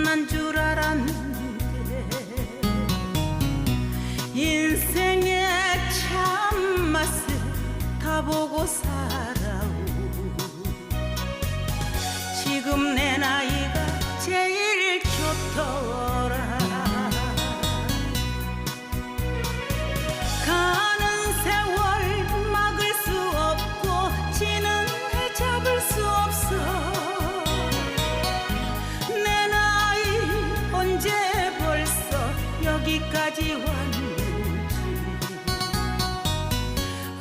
끝난 줄 알았는데 인생의 참맛을 다 보고 살아오. 지금 내 나이가 제일 좋더